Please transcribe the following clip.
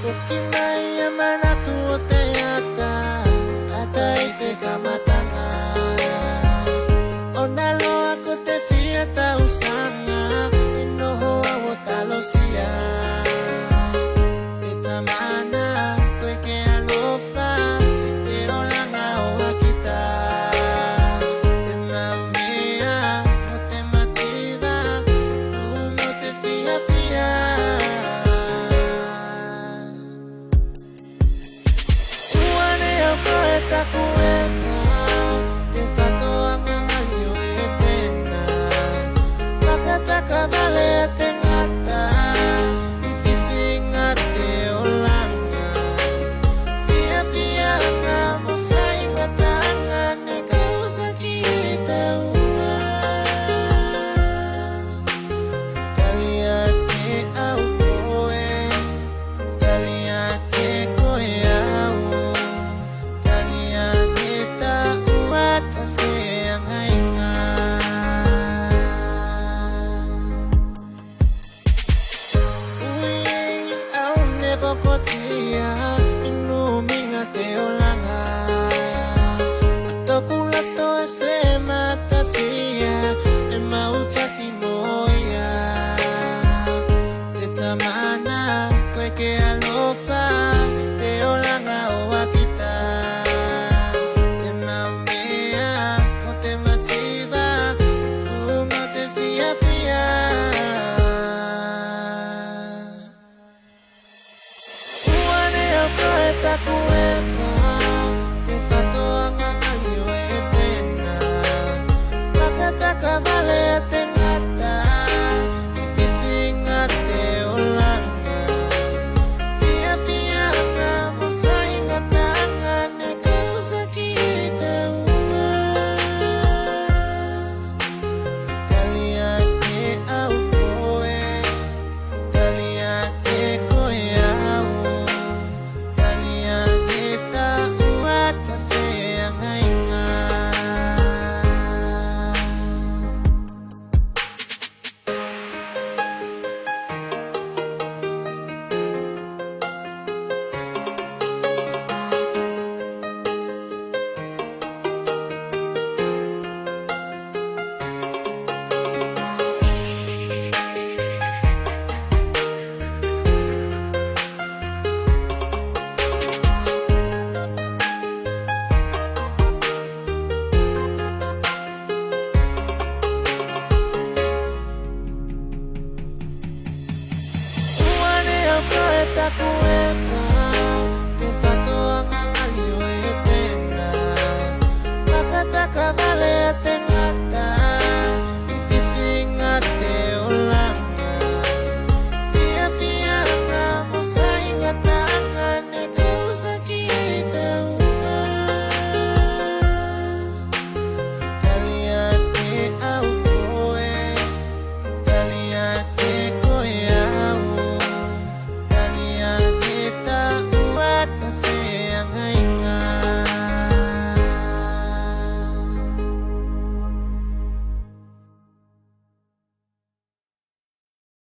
Kukinaya manatu teyata atai te kamatangan onalo aku te fiata usanga inoho awo talo sia itamana kweke alofa te olanga oa kita te maumea mo te mativa mo te fia fia. Vale tengata ififinga te olanga via via ngamo sainga tanga ne causa kita uma kaliate au koe kaliate koe au kaliate ta uat se angainga. Bokotia inuminga te olanga atokulato ese matafia e mautaki moia te tamana kweke alofa te olanga oa kita te maumea mo te mativa mo te fia fia. Eta kueka te fatoa ngangalio etena Fakata kavale tengata ififinga te olanga Fia fia ngamo sainga tanga ne causa kita uma kaliate au koe kaliate koe au Eta kueka